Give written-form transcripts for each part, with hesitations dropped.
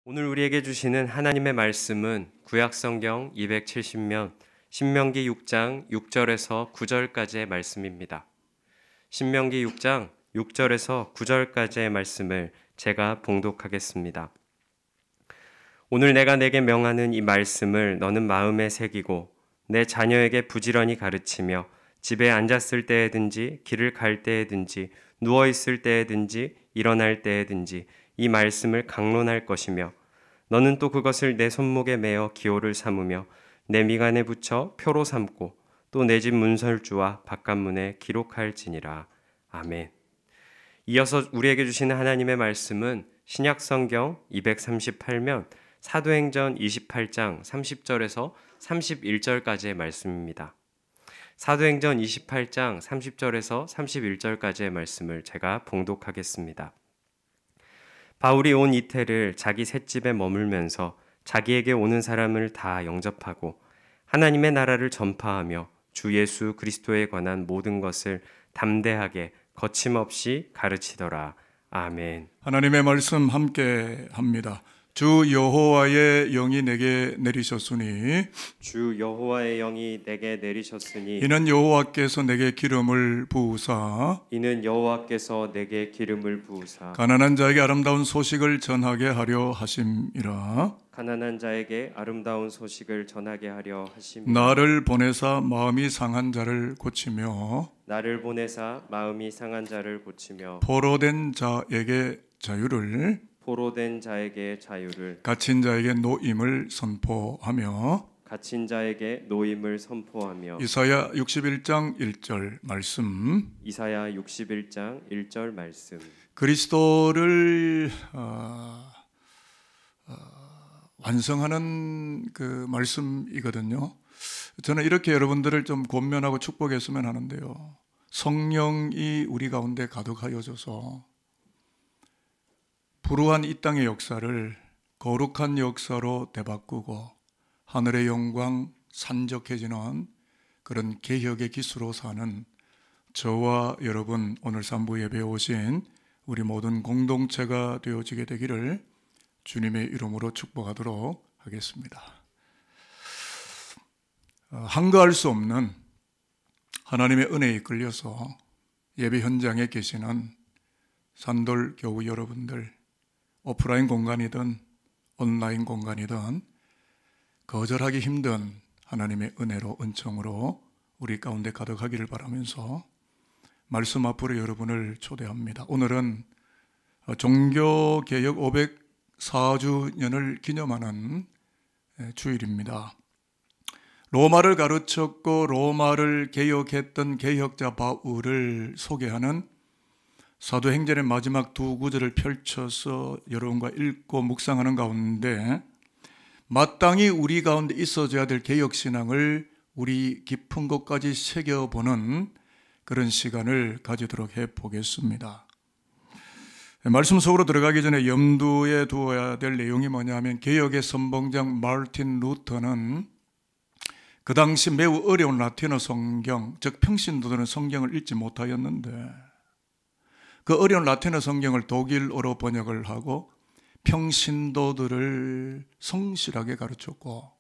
오늘 우리에게 주시는 하나님의 말씀은 구약성경 270면 신명기 6장 6절에서 9절까지의 말씀입니다. 신명기 6장 6절에서 9절까지의 말씀을 제가 봉독하겠습니다. 오늘 내가 내게 명하는 이 말씀을 너는 마음에 새기고 내 자녀에게 부지런히 가르치며 집에 앉았을 때에든지 길을 갈 때에든지 누워있을 때에든지 일어날 때에든지 이 말씀을 강론할 것이며 너는 또 그것을 내 손목에 매어 기호를 삼으며 내 미간에 붙여 표로 삼고 또 내 집 문설주와 바깥문에 기록할지니라. 아멘. 이어서 우리에게 주시는 하나님의 말씀은 신약성경 238면 사도행전 28장 30절에서 31절까지의 말씀입니다. 사도행전 28장 30절에서 31절까지의 말씀을 제가 봉독하겠습니다. 바울이 온 이태를 자기 셋집에 머물면서 자기에게 오는 사람을 다 영접하고 하나님의 나라를 전파하며 주 예수 그리스도에 관한 모든 것을 담대하게 거침없이 가르치더라. 아멘. 하나님의 말씀 함께 합니다. 주 여호와의 영이 내게 내리셨으니 주 여호와의 영이 내게 내리셨으니 이는 여호와께서 내게 기름을 부으사 가난한 자에게 아름다운 소식을 전하게 하려 하심이라. 가난한 자에게 아름다운 소식을 전하게 하려 하심이라. 나를 보내사 마음이 상한 자를 고치며 포로된 자에게 자유를 갇힌 자에게 노임을 선포하며 이사야 61장 1절 말씀. 그리스도를 완성하는 그 말씀이거든요. 저는 이렇게 여러분들을 좀 권면하고 축복했으면 하는데요. 성령이 우리 가운데 가득하여져서 불우한 이 땅의 역사를 거룩한 역사로 되바꾸고 하늘의 영광 산적해지는 그런 개혁의 기수로 사는 저와 여러분, 오늘 산부 예배에 오신 우리 모든 공동체가 되어지게 되기를 주님의 이름으로 축복하도록 하겠습니다. 한가할 수 없는 하나님의 은혜에 이끌려서 예배 현장에 계시는 산돌 교우 여러분들, 오프라인 공간이든 온라인 공간이든 거절하기 힘든 하나님의 은혜로 은총으로 우리 가운데 가득하기를 바라면서 말씀 앞으로 여러분을 초대합니다. 오늘은 종교개혁 504주년을 기념하는 주일입니다. 로마를 가르쳤고 로마를 개혁했던 개혁자 바울을 소개하는 사도행전의 마지막 두 구절을 펼쳐서 여러분과 읽고 묵상하는 가운데 마땅히 우리 가운데 있어져야 될 개혁신앙을 우리 깊은 곳까지 새겨보는 그런 시간을 가지도록 해보겠습니다. 말씀 속으로 들어가기 전에 염두에 두어야 될 내용이 뭐냐 하면 개혁의 선봉장 마르틴 루터는 그 당시 매우 어려운 라틴어 성경, 즉 평신도들은 성경을 읽지 못하였는데 그 어려운 라틴어 성경을 독일어로 번역을 하고 평신도들을 성실하게 가르쳤고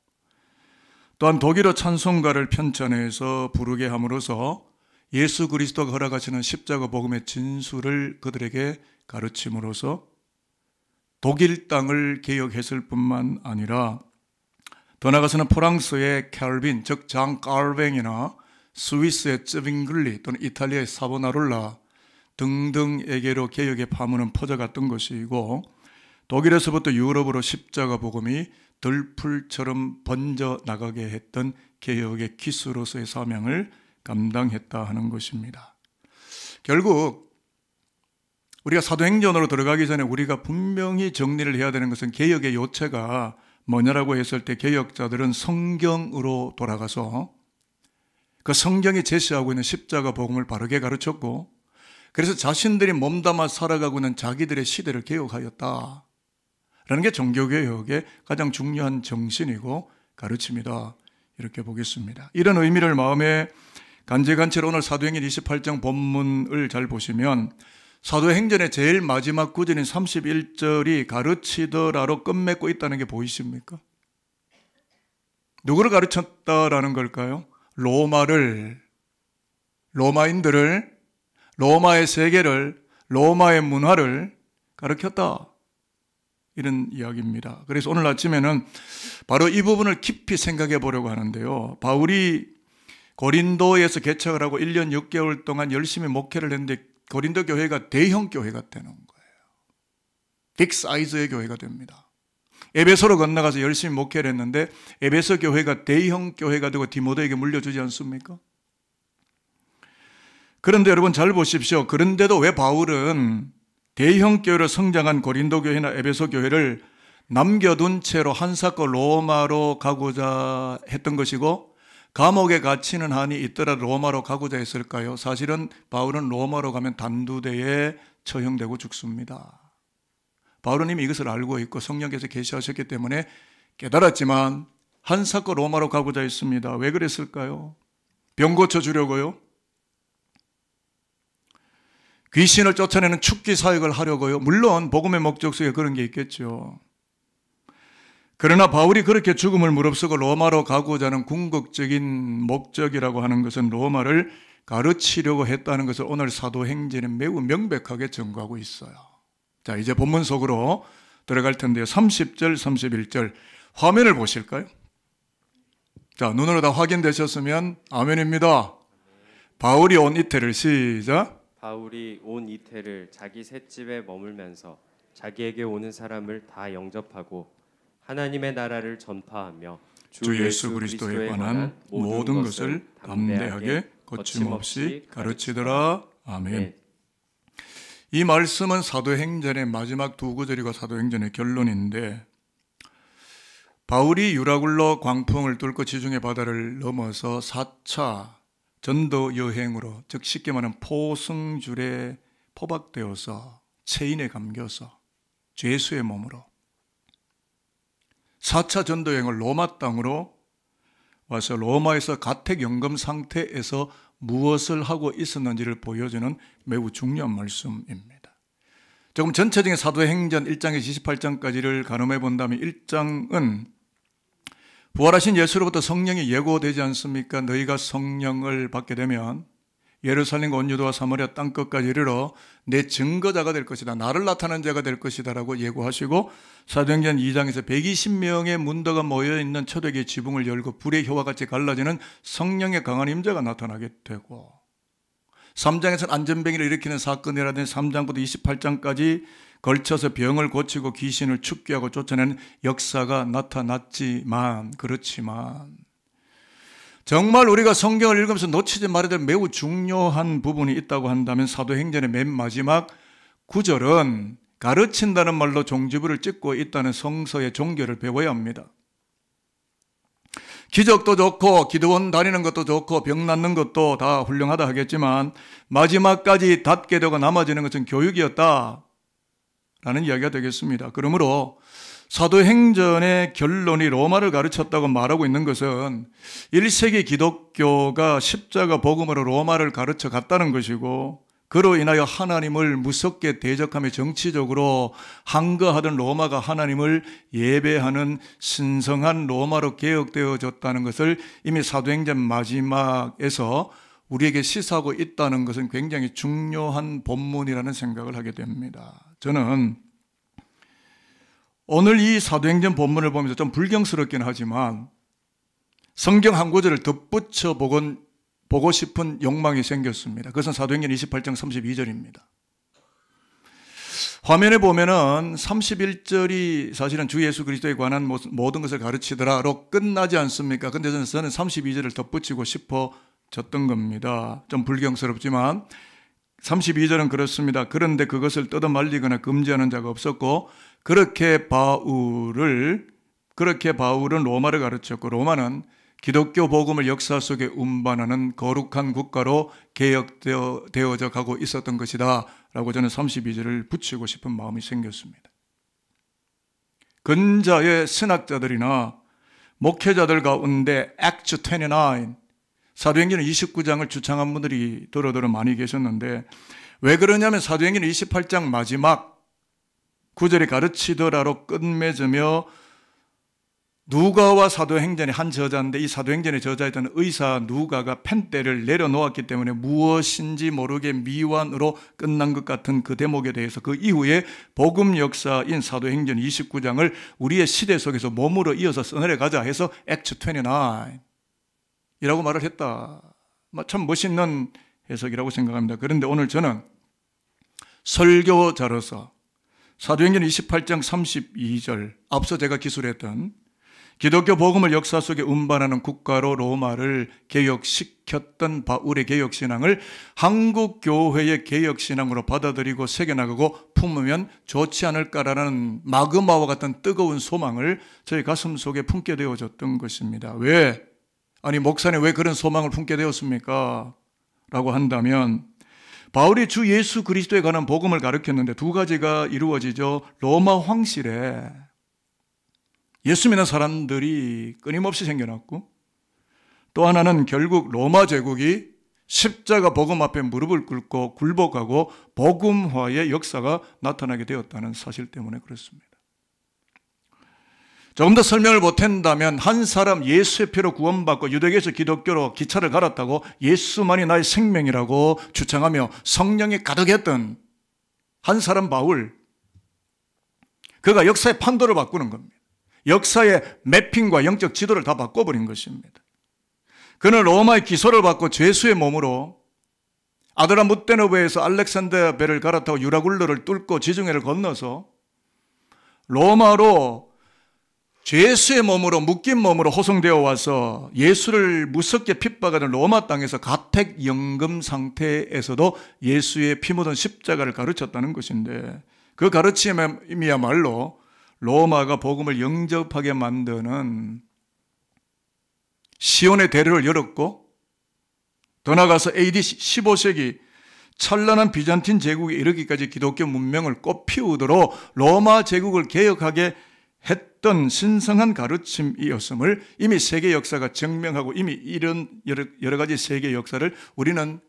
또한 독일어 찬송가를 편찬해서 부르게 함으로써 예수 그리스도가 허락하시는 십자가 복음의 진수를 그들에게 가르침으로써 독일 땅을 개혁했을 뿐만 아니라 더 나아가서는 프랑스의 칼빈, 즉 장 깔뱅이나 스위스의 쯔빙글리 또는 이탈리아의 사보나롤라 등등에게로 개혁의 파문은 퍼져갔던 것이고 독일에서부터 유럽으로 십자가 복음이 들풀처럼 번져 나가게 했던 개혁의 기수로서의 사명을 감당했다 하는 것입니다. 결국 우리가 사도행전으로 들어가기 전에 우리가 분명히 정리를 해야 되는 것은 개혁의 요체가 뭐냐라고 했을 때 개혁자들은 성경으로 돌아가서 그 성경이 제시하고 있는 십자가 복음을 바르게 가르쳤고 그래서 자신들이 몸담아 살아가고 있는 자기들의 시대를 개혁하였다 라는 게 종교개혁의 가장 중요한 정신이고 가르침이다 이렇게 보겠습니다. 이런 의미를 마음에 간직한 채로 오늘 사도행전 28장 본문을 잘 보시면 사도행전의 제일 마지막 구절인 31절이 가르치더라로 끝맺고 있다는 게 보이십니까? 누구를 가르쳤다라는 걸까요? 로마인들을, 로마의 세계를, 로마의 문화를 가르쳤다. 이런 이야기입니다. 그래서 오늘 아침에는 바로 이 부분을 깊이 생각해 보려고 하는데요. 바울이 고린도에서 개척을 하고 1년 6개월 동안 열심히 목회를 했는데 고린도 교회가 대형 교회가 되는 거예요. 빅 사이즈의 교회가 됩니다. 에베소로 건너가서 열심히 목회를 했는데 에베소 교회가 대형 교회가 되고 디모데에게 물려주지 않습니까? 그런데 여러분 잘 보십시오. 그런데도 왜 바울은 대형 교회로 성장한 고린도 교회나 에베소 교회를 남겨둔 채로 한사코 로마로 가고자 했던 것이고 감옥에 갇히는 한이 있더라 로마로 가고자 했을까요? 사실은 바울은 로마로 가면 단두대에 처형되고 죽습니다. 바울은 이미 이것을 알고 있고 성령께서 계시하셨기 때문에 깨달았지만 한사코 로마로 가고자 했습니다. 왜 그랬을까요? 병 고쳐주려고요? 귀신을 쫓아내는 축기 사역을 하려고요? 물론 복음의 목적 속에 그런 게 있겠죠. 그러나 바울이 그렇게 죽음을 무릅쓰고 로마로 가고자 하는 궁극적인 목적이라고 하는 것은 로마를 가르치려고 했다는 것을 오늘 사도행전에 매우 명백하게 증거하고 있어요. 자, 이제 본문 속으로 들어갈 텐데요. 30절, 31절 화면을 보실까요? 자, 눈으로 다 확인되셨으면 아멘입니다. 바울이 온 이태를 시작. 바울이 온 이태를 자기 셋집에 머물면서 자기에게 오는 사람을 다 영접하고 하나님의 나라를 전파하며 주 예수 그리스도에 관한 모든 것을 담대하게 거침없이 가르치더라. 아멘. 이 말씀은 사도행전의 마지막 두 구절이고 사도행전의 결론인데 바울이 유라굴로 광풍을 뚫고 지중해 바다를 넘어서 4차 전도 여행으로, 즉 쉽게 말하면 포승줄에 포박되어서 체인에 감겨서 죄수의 몸으로 4차 전도 여행을 로마 땅으로 와서 로마에서 가택연금 상태에서 무엇을 하고 있었는지를 보여주는 매우 중요한 말씀입니다. 조금 전체적인 사도행전 1장에서 28장까지를 가늠해 본다면 1장은 부활하신 예수로부터 성령이 예고되지 않습니까? 너희가 성령을 받게 되면 예루살렘과 온 유다와 사마리아 땅끝까지 이르러 내 증거자가 될 것이다. 나를 나타낸 자가 될 것이다 라고 예고하시고 사도행전 2장에서 120명의 문도가 모여있는 초대교회 지붕을 열고 불의 효와 같이 갈라지는 성령의 강한 임재가 나타나게 되고 3장에서는 안전병이를 일으키는 사건이라든지 3장부터 28장까지 걸쳐서 병을 고치고 귀신을 축기하고 쫓아내는 역사가 나타났지만 그렇지만 정말 우리가 성경을 읽으면서 놓치지 말아야 될 매우 중요한 부분이 있다고 한다면 사도행전의 맨 마지막 구절은 가르친다는 말로 종지부를 찍고 있다는 성서의 종교를 배워야 합니다. 기적도 좋고 기도원 다니는 것도 좋고 병 낫는 것도 다 훌륭하다 하겠지만 마지막까지 닿게 되고 남아지는 것은 교육이었다 라는 이야기가 되겠습니다. 그러므로 사도행전의 결론이 로마를 가르쳤다고 말하고 있는 것은 1세기 기독교가 십자가 복음으로 로마를 가르쳐 갔다는 것이고 그로 인하여 하나님을 무섭게 대적하며 정치적으로 항거하던 로마가 하나님을 예배하는 신성한 로마로 개혁되어졌다는 것을 이미 사도행전 마지막에서 우리에게 시사하고 있다는 것은 굉장히 중요한 본문이라는 생각을 하게 됩니다. 저는 오늘 이 사도행전 본문을 보면서 좀 불경스럽긴 하지만 성경 한 구절을 덧붙여 보고 싶은 욕망이 생겼습니다. 그것은 사도행전 28장 32절입니다. 화면에 보면은 31절이 사실은 주 예수 그리스도에 관한 모든 것을 가르치더라로 끝나지 않습니까? 근데 저는 32절을 덧붙이고 싶어졌던 겁니다. 좀 불경스럽지만 32절은 그렇습니다. 그런데 그것을 뜯어 말리거나 금지하는 자가 없었고 그렇게 바울은 로마를 가르쳤고 로마는 기독교 복음을 역사 속에 운반하는 거룩한 국가로 개혁되어져 가고 있었던 것이다 라고 저는 32절을 붙이고 싶은 마음이 생겼습니다. 근자의 신학자들이나 목회자들 가운데 Acts 29 사도행전 29장을 주창한 분들이 더러더러 많이 계셨는데 왜 그러냐면 사도행전 28장 마지막 9절에 가르치더라로 끝맺으며 누가와 사도행전의 한 저자인데 이 사도행전의 저자였던 의사 누가가 펜대를 내려놓았기 때문에 무엇인지 모르게 미완으로 끝난 것 같은 그 대목에 대해서 그 이후에 복음 역사인 사도행전 29장을 우리의 시대 속에서 몸으로 이어서 써내려가자 해서 액트 29이라고 말을 했다. 참 멋있는 해석이라고 생각합니다. 그런데 오늘 저는 설교자로서 사도행전 28장 32절 앞서 제가 기술했던 기독교 복음을 역사 속에 운반하는 국가로 로마를 개혁시켰던 바울의 개혁신앙을 한국 교회의 개혁신앙으로 받아들이고 새겨나가고 품으면 좋지 않을까라는 마그마와 같은 뜨거운 소망을 저희 가슴 속에 품게 되어졌던 것입니다. 왜? 아니 목사님 왜 그런 소망을 품게 되었습니까? 라고 한다면 바울이 주 예수 그리스도에 관한 복음을 가르쳤는데 두 가지가 이루어지죠. 로마 황실에 예수 믿는 사람들이 끊임없이 생겨났고 또 하나는 결국 로마 제국이 십자가 복음 앞에 무릎을 꿇고 굴복하고 복음화의 역사가 나타나게 되었다는 사실 때문에 그렇습니다. 조금 더 설명을 못한다면 한 사람 예수의 피로 구원받고 유대교에서 기독교로 기차를 갈았다고 예수만이 나의 생명이라고 주장하며 성령이 가득했던 한 사람 바울, 그가 역사의 판도를 바꾸는 겁니다. 역사의 매핑과 영적 지도를 다 바꿔버린 것입니다. 그는 로마의 기소를 받고 죄수의 몸으로 아드라무테노브에서 알렉산드리아 배를 갈아타고 유라굴로를 뚫고 지중해를 건너서 로마로 죄수의 몸으로 묶인 몸으로 호송되어 와서 예수를 무섭게 핍박하는 로마 땅에서 가택연금 상태에서도 예수의 피 묻은 십자가를 가르쳤다는 것인데 그 가르침이야말로 로마가 복음을 영접하게 만드는 시온의 대로를 열었고 더 나아가서 AD 15세기 찬란한 비잔틴 제국에 이르기까지 기독교 문명을 꽃피우도록 로마 제국을 개혁하게 했던 신성한 가르침이었음을 이미 세계 역사가 증명하고 이미 이런 여러 가지 세계 역사를 우리는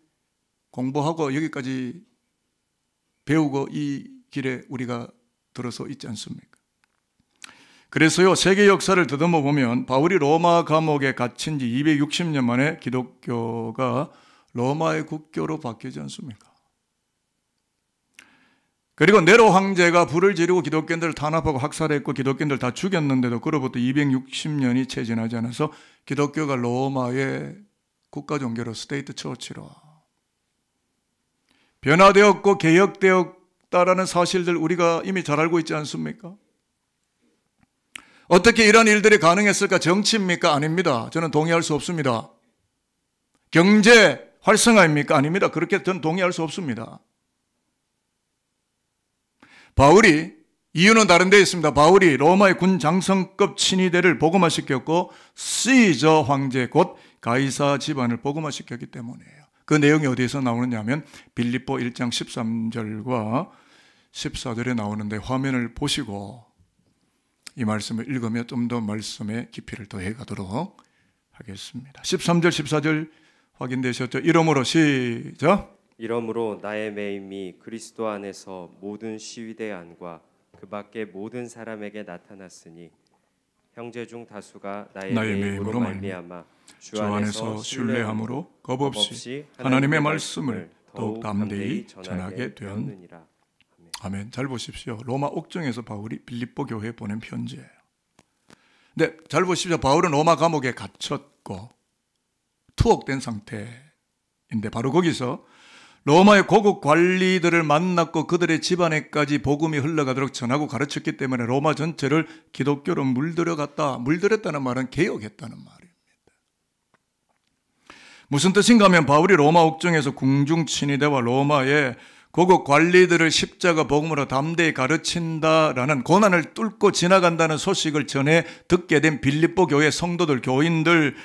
공부하고 여기까지 배우고 이 길에 우리가 들어서 있지 않습니까? 그래서요, 세계 역사를 더듬어 보면 바울이 로마 감옥에 갇힌 지 260년 만에 기독교가 로마의 국교로 바뀌지 않습니까? 그리고 네로 황제가 불을 지르고 기독교인들을 탄압하고 학살했고 기독교인들 다 죽였는데도 그로부터 260년이 채 지나지 않아서 기독교가 로마의 국가 종교로 스테이트 처치로 변화되었고 개혁되었다라는 사실들 우리가 이미 잘 알고 있지 않습니까? 어떻게 이런 일들이 가능했을까? 정치입니까? 아닙니다. 저는 동의할 수 없습니다. 경제 활성화입니까? 아닙니다. 그렇게 저는 동의할 수 없습니다. 바울이, 이유는 다른 데 있습니다. 바울이 로마의 군 장성급 친위대를 복음화시켰고 시저 황제 곧 가이사 집안을 복음화시켰기 때문이에요. 그 내용이 어디에서 나오느냐 하면 빌립보 1장 13절과 14절에 나오는데 화면을 보시고 이 말씀을 읽으며 좀 더 말씀의 깊이를 더해 가도록 하겠습니다. 13절 14절 확인되셨죠? 이러므로 시작. 이러므로 나의 매임이 그리스도 안에서 모든 시위대 안과 그 밖의 모든 사람에게 나타났으니 형제 중 다수가 나의 매임으로 말미암아 주 안에서 신뢰함으로 겁없이 하나님의 말씀을 더욱 담대히 전하게 되었느니라. 아멘. 잘 보십시오. 로마 옥정에서 바울이 빌립보 교회에 보낸 편지예요. 근데 잘 보십시오. 바울은 로마 감옥에 갇혔고 투옥된 상태인데 바로 거기서 로마의 고급 관리들을 만났고 그들의 집안에까지 복음이 흘러가도록 전하고 가르쳤기 때문에 로마 전체를 기독교로 물들여갔다. 물들였다는 말은 개혁했다는 말입니다. 무슨 뜻인가 하면 바울이 로마 옥정에서 궁중 친위대와 로마의 고급 관리들을 십자가 복음으로 담대히 가르친다라는 고난을 뚫고 지나간다는 소식을 전해 듣게 된 빌립보 교회 성도들, 교인들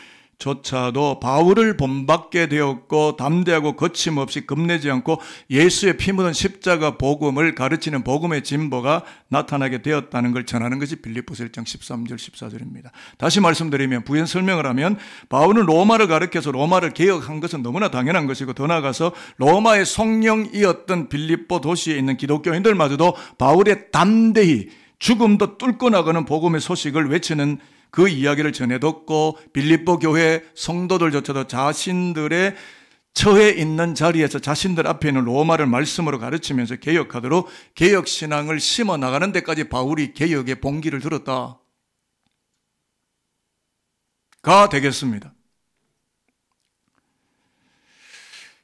조차도 바울을 본받게 되었고 담대하고 거침없이 겁내지 않고 예수의 피 묻은 십자가 복음을 가르치는 복음의 진보가 나타나게 되었다는 걸 전하는 것이 빌립보서 1장 13절 14절입니다. 다시 말씀드리면 부연 설명을 하면 바울은 로마를 가르쳐서 로마를 개혁한 것은 너무나 당연한 것이고 더 나아가서 로마의 성령이었던 빌립보 도시에 있는 기독교인들마저도 바울의 담대히 죽음도 뚫고 나가는 복음의 소식을 외치는 그 이야기를 전해 듣고 빌립보 교회 성도들조차도 자신들의 처해 있는 자리에서 자신들 앞에 있는 로마를 말씀으로 가르치면서 개혁하도록 개혁신앙을 심어 나가는 데까지 바울이 개혁의 봉기를 들었다 가 되겠습니다.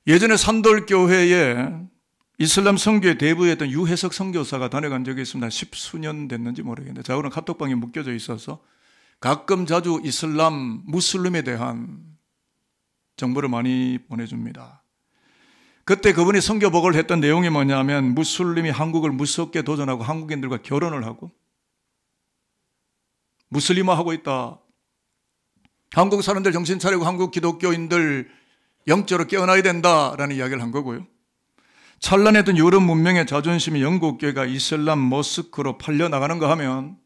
예전에 산돌교회에 이슬람 선교의 대부였던 유해석 선교사가 다녀간 적이 있습니다. 10수년 됐는지 모르겠는데 저하고는 카톡방에 묶여져 있어서 가끔 자주 이슬람, 무슬림에 대한 정보를 많이 보내줍니다. 그때 그분이 선교복을 했던 내용이 뭐냐면 무슬림이 한국을 무섭게 도전하고 한국인들과 결혼을 하고 무슬림화하고 있다. 한국 사람들 정신 차리고 한국 기독교인들 영적으로 깨어나야 된다라는 이야기를 한 거고요. 찬란했던 유럽 문명의 자존심이 영국교회가 이슬람 모스크로 팔려나가는 거 하면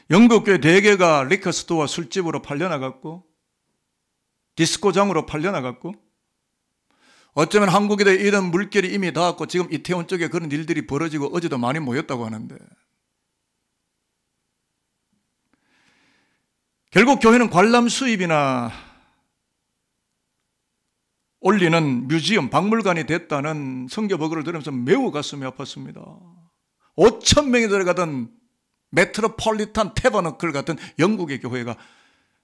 영국교회 대개가 리커스토어 술집으로 팔려나갔고 디스코장으로 팔려나갔고 어쩌면 한국에 이런 물결이 이미 닿았고 지금 이태원 쪽에 그런 일들이 벌어지고 어제도 많이 모였다고 하는데 결국 교회는 관람 수입이나 올리는 뮤지엄, 박물관이 됐다는 선교보고를 들으면서 매우 가슴이 아팠습니다. 5,000명이 들어가던 메트로폴리탄 태버너클 같은 영국의 교회가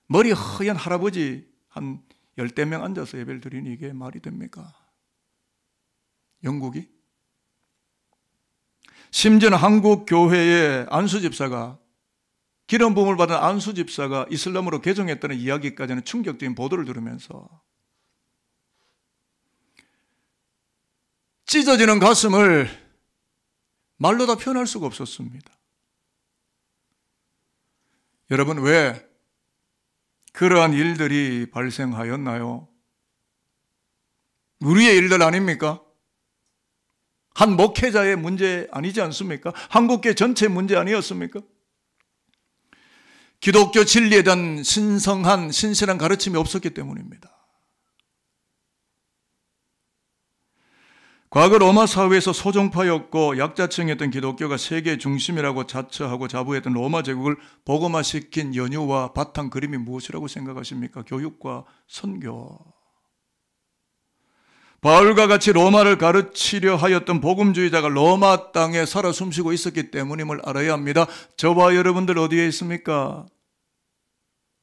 머리 허연 할아버지 한 10대 명 앉아서 예배를 드리니 이게 말이 됩니까? 영국이? 심지어는 한국 교회의 안수집사가 기름 부음을 받은 안수집사가 이슬람으로 개종했다는 이야기까지는 충격적인 보도를 들으면서 찢어지는 가슴을 말로 다 표현할 수가 없었습니다. 여러분, 왜 그러한 일들이 발생하였나요? 우리의 일들 아닙니까? 한 목회자의 문제 아니지 않습니까? 한국교회 전체 문제 아니었습니까? 기독교 진리에 대한 신성한 신실한 가르침이 없었기 때문입니다. 과거 로마 사회에서 소종파였고 약자층이었던 기독교가 세계 중심이라고 자처하고 자부했던 로마 제국을 복음화시킨 연유와 바탕 그림이 무엇이라고 생각하십니까? 교육과 선교. 바울과 같이 로마를 가르치려 하였던 복음주의자가 로마 땅에 살아 숨쉬고 있었기 때문임을 알아야 합니다. 저와 여러분들 어디에 있습니까?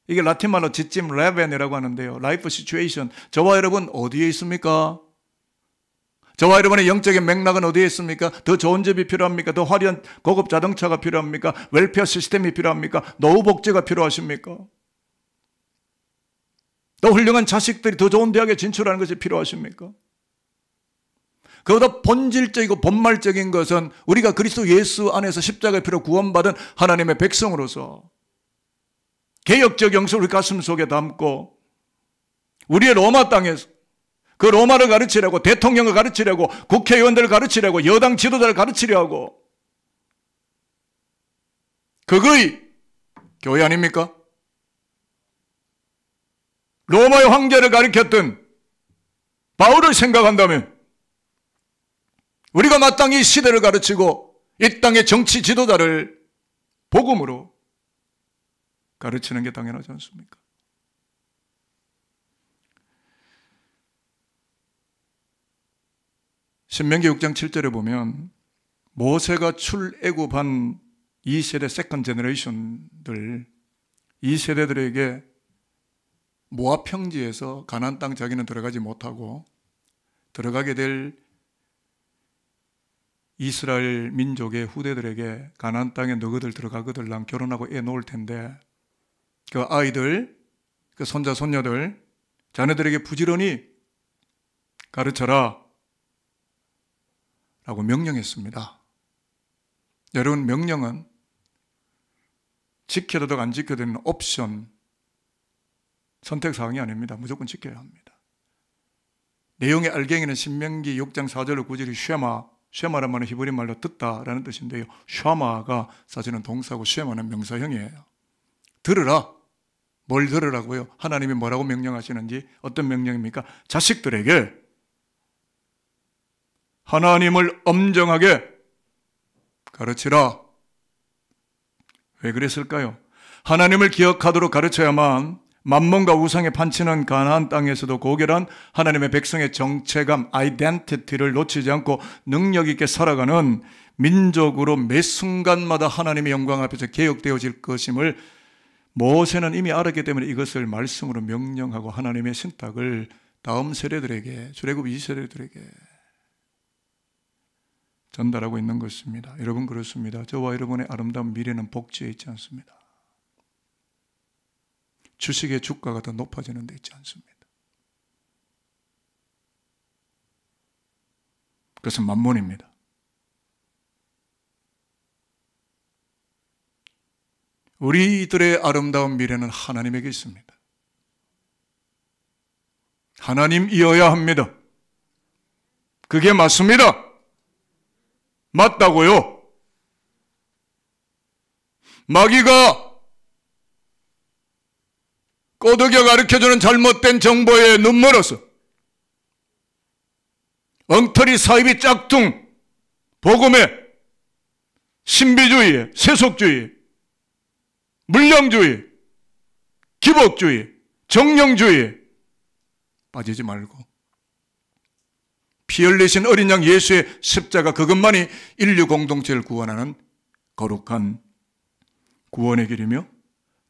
이게 라틴말로 지침 레벤이라고 하는데요. 라이프 시츄에이션. 저와 여러분 어디에 있습니까? 저와 여러분의 영적인 맥락은 어디에 있습니까? 더 좋은 집이 필요합니까? 더 화려한 고급 자동차가 필요합니까? 웰페어 시스템이 필요합니까? 노후 복지가 필요하십니까? 더 훌륭한 자식들이 더 좋은 대학에 진출하는 것이 필요하십니까? 그보다 본질적이고 본말적인 것은 우리가 그리스도 예수 안에서 십자가의 피로 구원받은 하나님의 백성으로서 개혁적 영성을 우리 가슴 속에 담고 우리의 로마 땅에서 그 로마를 가르치려고 대통령을 가르치려고 국회의원들을 가르치려고 여당 지도자를 가르치려고 그거의 교회 아닙니까? 로마의 황제를 가르쳤던 바울을 생각한다면 우리가 마땅히 이 시대를 가르치고 이 땅의 정치 지도자를 복음으로 가르치는 게 당연하지 않습니까? 신명기 6장 7절에 보면 모세가 출애굽한 이 세대 세컨 제너레이션들 이 세대들에게 모압 평지에서 가나안 땅 자기는 들어가지 못하고 들어가게 될 이스라엘 민족의 후대들에게 가나안 땅에 너희들 들어가거들 난 결혼하고 애 놓을 텐데 그 아이들 그 손자 손녀들 자네들에게 부지런히 가르쳐라 라고 명령했습니다. 여러분, 명령은 지켜도 안 지켜도 되는 옵션, 선택사항이 아닙니다. 무조건 지켜야 합니다. 내용의 알갱이는 신명기 6장 4절로 9절이 쉐마란 말은 히브리 말로 듣다라는 뜻인데요. 쉐마가 사실은 동사고 쉐마는 명사형이에요. 들으라. 뭘 들으라고요? 하나님이 뭐라고 명령하시는지, 어떤 명령입니까? 자식들에게 하나님을 엄정하게 가르치라. 왜 그랬을까요? 하나님을 기억하도록 가르쳐야만 만몬과 우상에 판치는 가나안 땅에서도 고결한 하나님의 백성의 정체감, 아이덴티티를 놓치지 않고 능력 있게 살아가는 민족으로 매 순간마다 하나님의 영광 앞에서 개혁되어질 것임을 모세는 이미 알았기 때문에 이것을 말씀으로 명령하고 하나님의 신탁을 다음 세대들에게, 출애굽 2세대들에게 전달하고 있는 것입니다. 여러분, 그렇습니다. 저와 여러분의 아름다운 미래는 복지에 있지 않습니다. 주식의 주가가 더 높아지는 데 있지 않습니다. 그것은 만몬입니다. 우리들의 아름다운 미래는 하나님에게 있습니다. 하나님이어야 합니다. 그게 맞습니다. 맞다고요. 마귀가 꼬드겨 가르쳐주는 잘못된 정보에 눈멀어서 엉터리 사이비 짝퉁 복음에 신비주의에 세속주의, 물량주의, 기복주의, 정령주의에 빠지지 말고 피 흘리신 어린 양 예수의 십자가, 그것만이 인류 공동체를 구원하는 거룩한 구원의 길이며,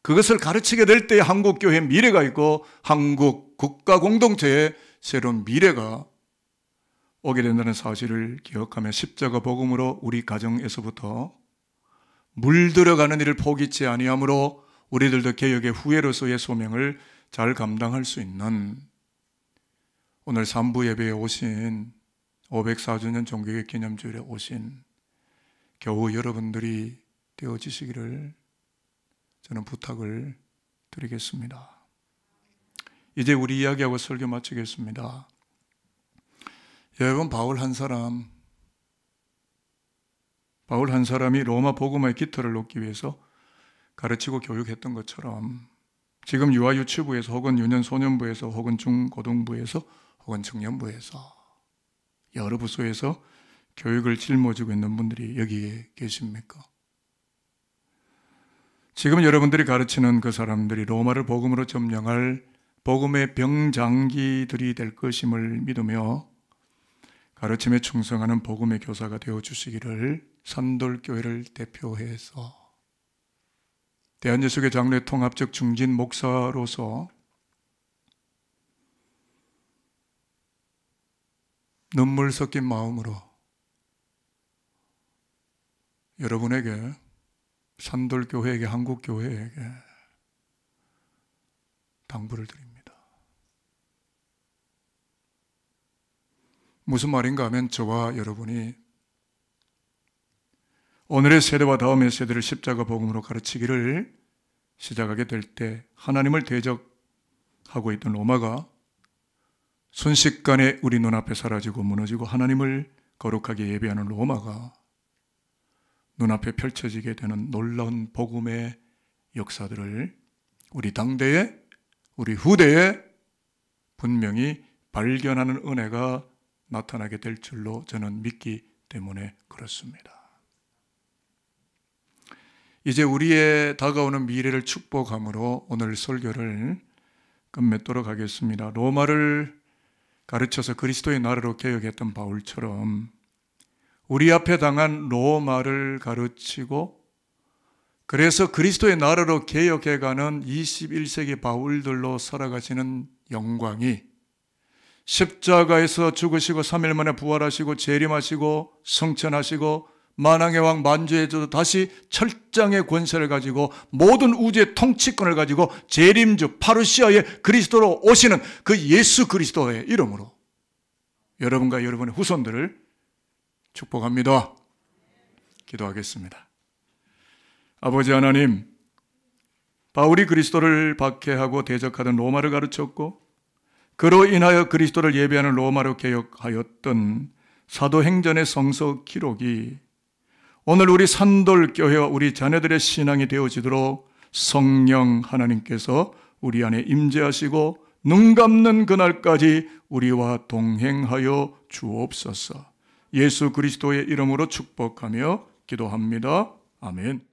그것을 가르치게 될 때 한국교회의 미래가 있고 한국 국가 공동체의 새로운 미래가 오게 된다는 사실을 기억하며 십자가 복음으로 우리 가정에서부터 물들어가는 일을 포기치 아니하므로 우리들도 개혁의 후예로서의 소명을 잘 감당할 수 있는, 오늘 3부 예배에 오신 504주년 종교개혁 기념주일에 오신 교우 여러분들이 되어지시기를 저는 부탁을 드리겠습니다. 이제 우리 이야기하고 설교 마치겠습니다. 여러분, 바울 한 사람이 로마 복음화의 기틀을 놓기 위해서 가르치고 교육했던 것처럼 지금 유아 유치부에서 혹은 유년 소년부에서 혹은 중고등부에서 혹은 청년부에서 여러 부서에서 교육을 짊어지고 있는 분들이 여기에 계십니까? 지금 여러분들이 가르치는 그 사람들이 로마를 복음으로 점령할 복음의 병장기들이 될 것임을 믿으며 가르침에 충성하는 복음의 교사가 되어주시기를 산돌교회를 대표해서 대한예수교 장로회 통합적 중진 목사로서 눈물 섞인 마음으로 여러분에게, 산돌교회에게, 한국교회에게 당부를 드립니다. 무슨 말인가 하면 저와 여러분이 오늘의 세대와 다음의 세대를 십자가 복음으로 가르치기를 시작하게 될 때 하나님을 대적하고 있던 로마가 순식간에 우리 눈앞에 사라지고 무너지고 하나님을 거룩하게 예배하는 로마가 눈앞에 펼쳐지게 되는 놀라운 복음의 역사들을 우리 당대에, 우리 후대에 분명히 발견하는 은혜가 나타나게 될 줄로 저는 믿기 때문에 그렇습니다. 이제 우리의 다가오는 미래를 축복함으로 오늘 설교를 끝맺도록 하겠습니다. 로마를 가르쳐서 그리스도의 나라로 개혁했던 바울처럼 우리 앞에 당한 로마를 가르치고 그래서 그리스도의 나라로 개혁해가는 21세기 바울들로 살아가시는 영광이 십자가에서 죽으시고 3일 만에 부활하시고 재림하시고 성천하시고 만왕의 왕 만주에서도 다시 철장의 권세를 가지고 모든 우주의 통치권을 가지고 재림주 파루시아의 그리스도로 오시는 그 예수 그리스도의 이름으로 여러분과 여러분의 후손들을 축복합니다. 기도하겠습니다. 아버지 하나님, 바울이 그리스도를 박해하고 대적하던 로마를 가르쳤고 그로 인하여 그리스도를 예배하는 로마로 개혁하였던 사도행전의 성서 기록이 오늘 우리 산돌교회와 우리 자녀들의 신앙이 되어지도록 성령 하나님께서 우리 안에 임재하시고 눈 감는 그날까지 우리와 동행하여 주옵소서. 예수 그리스도의 이름으로 축복하며 기도합니다. 아멘.